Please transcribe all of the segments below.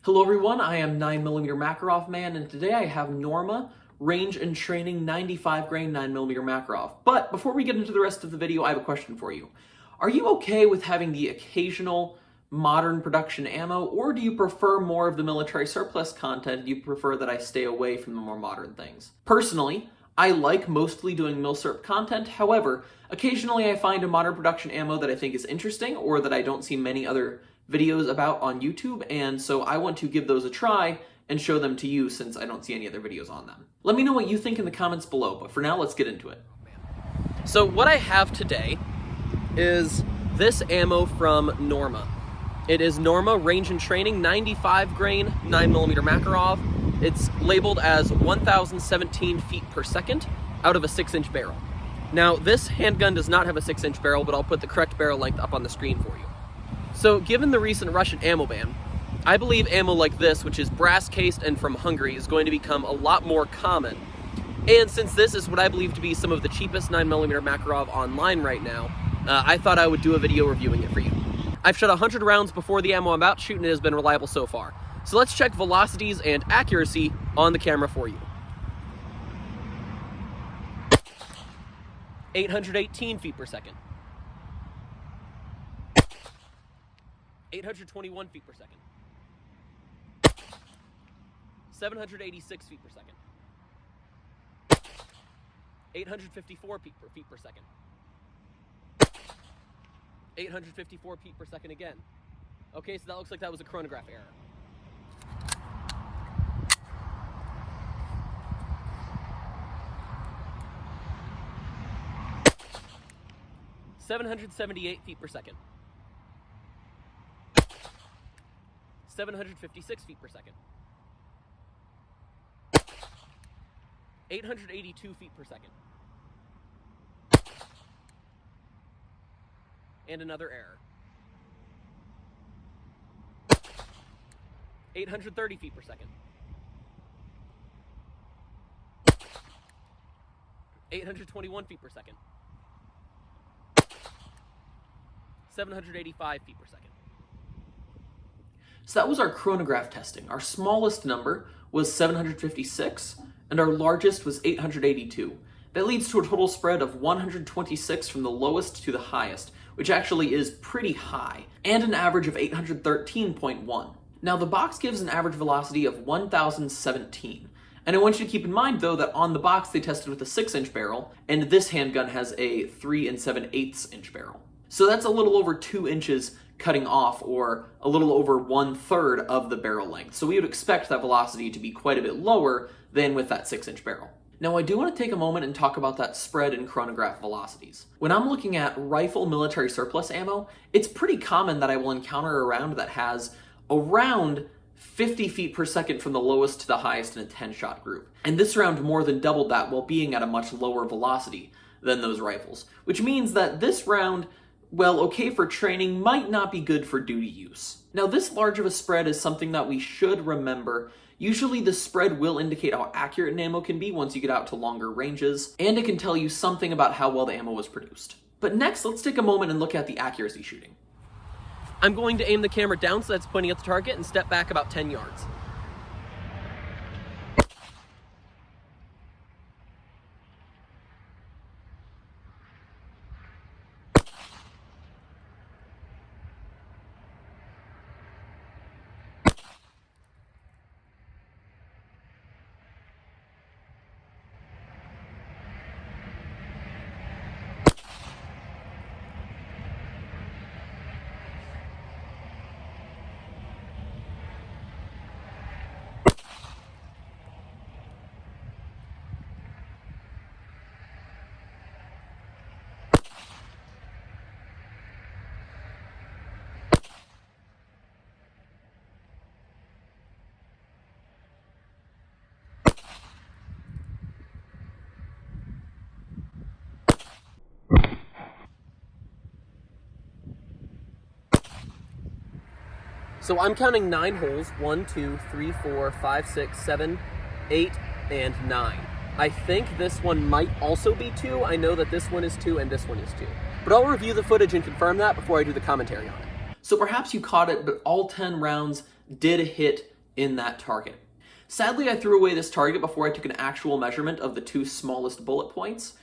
Hello everyone, I am 9mm Makarov man, and today I have Norma, range and training 95 grain 9mm Makarov. But before we get into the rest of the video, I have a question for you. Are you okay with having the occasional modern production ammo, or do you prefer more of the military surplus content? Do you prefer that I stay away from the more modern things? Personally, I like mostly doing milsurp content. However, occasionally I find a modern production ammo that I think is interesting or that I don't see many other videos about on YouTube, and so I want to give those a try and show them to you since I don't see any other videos on them. Let me know what you think in the comments below, but for now, let's get into it. So what I have today is this ammo from Norma. It is Norma Range and Training 95 grain 9mm Makarov. It's labeled as 1017 feet per second out of a 6-inch barrel. Now, this handgun does not have a 6-inch barrel, but I'll put the correct barrel length up on the screen for you. So, given the recent Russian ammo ban, I believe ammo like this, which is brass-cased and from Hungary, is going to become a lot more common. And since this is what I believe to be some of the cheapest 9mm Makarov online right now, I thought I would do a video reviewing it for you. I've shot 100 rounds before the ammo I'm about to shoot, and it has been reliable so far. So let's check velocities and accuracy on the camera for you. 818 feet per second. 821 feet per second. 786 feet per second. 854 feet per second. 854 feet per second again. Okay, so that looks like that was a chronograph error. 778 feet per second. 756 feet per second. 882 feet per second. And another error. 830 feet per second. 821 feet per second. 785 feet per second. So that was our chronograph testing. Our smallest number was 756, and our largest was 882. That leads to a total spread of 126 from the lowest to the highest, which actually is pretty high, and an average of 813.1. Now the box gives an average velocity of 1017. And I want you to keep in mind, though, that on the box they tested with a 6-inch barrel, and this handgun has a 3 7/8 inch barrel. So that's a little over 2 inches cutting off, or a little over 1/3 of the barrel length. So we would expect that velocity to be quite a bit lower than with that 6-inch barrel. Now I do want to take a moment and talk about that spread in chronograph velocities. When I'm looking at rifle military surplus ammo, it's pretty common that I will encounter a round that has around 50 feet per second from the lowest to the highest in a 10-shot group. And this round more than doubled that while being at a much lower velocity than those rifles, which means that this round, well, okay for training, might not be good for duty use. Now, this large of a spread is something that we should remember. Usually the spread will indicate how accurate an ammo can be once you get out to longer ranges, and it can tell you something about how well the ammo was produced. But next, let's take a moment and look at the accuracy shooting. I'm going to aim the camera down so that's pointing at the target and step back about 10 yards. So I'm counting 9 holes, 1, 2, 3, 4, 5, 6, 7, 8, and 9. I think this one might also be 2. I know that this one is 2 and this one is 2. But I'll review the footage and confirm that before I do the commentary on it. So perhaps you caught it, but all 10 rounds did hit in that target. Sadly, I threw away this target before I took an actual measurement of the 2 smallest bullet points,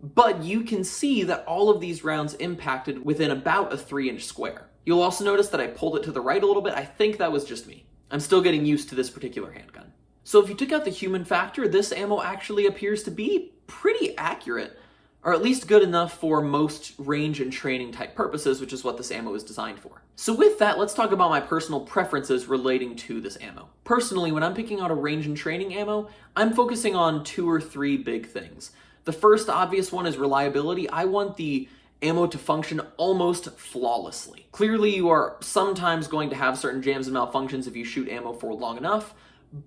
but you can see that all of these rounds impacted within about a 3-inch square. You'll also notice that I pulled it to the right a little bit. I think that was just me. I'm still getting used to this particular handgun. So if you took out the human factor, this ammo actually appears to be pretty accurate, or at least good enough for most range and training type purposes, which is what this ammo is designed for. So with that, let's talk about my personal preferences relating to this ammo. Personally, when I'm picking out a range and training ammo, I'm focusing on 2 or 3 big things. The first obvious one is reliability. I want the ammo to function almost flawlessly. Clearly, you are sometimes going to have certain jams and malfunctions if you shoot ammo for long enough,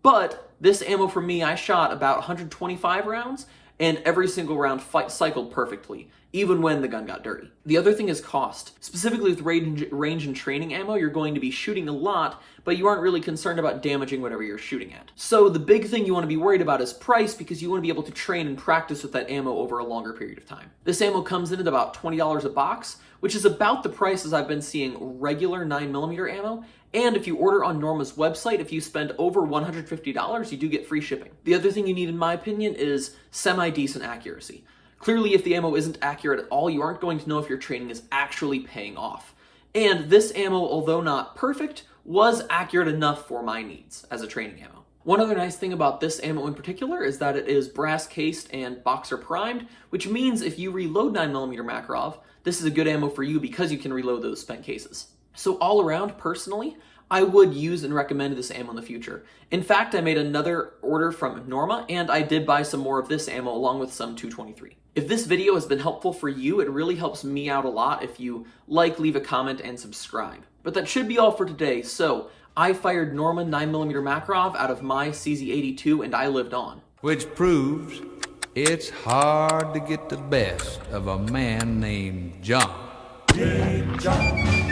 but this ammo for me, I shot about 125 rounds, and every single round cycled perfectly, even when the gun got dirty. The other thing is cost. Specifically with range and training ammo, you're going to be shooting a lot, but you aren't really concerned about damaging whatever you're shooting at. So the big thing you want to be worried about is price, because you want to be able to train and practice with that ammo over a longer period of time. This ammo comes in at about $20 a box, which is about the prices I've been seeing regular 9mm ammo, and if you order on Norma's website, if you spend over $150, you do get free shipping. The other thing you need, in my opinion, is semi-decent accuracy. Clearly, if the ammo isn't accurate at all, you aren't going to know if your training is actually paying off. And this ammo, although not perfect, was accurate enough for my needs as a training ammo. One other nice thing about this ammo in particular is that it is brass cased and boxer primed, which means if you reload 9mm Makarov, this is a good ammo for you because you can reload those spent cases. So all around, personally, I would use and recommend this ammo in the future. In fact, I made another order from Norma, and I did buy some more of this ammo along with some 223. If this video has been helpful for you, it really helps me out a lot if you like, leave a comment, and subscribe. But that should be all for today. So I fired Norma 9mm Makarov out of my CZ82, and I lived on. Which proves it's hard to get the best of a man named John. John.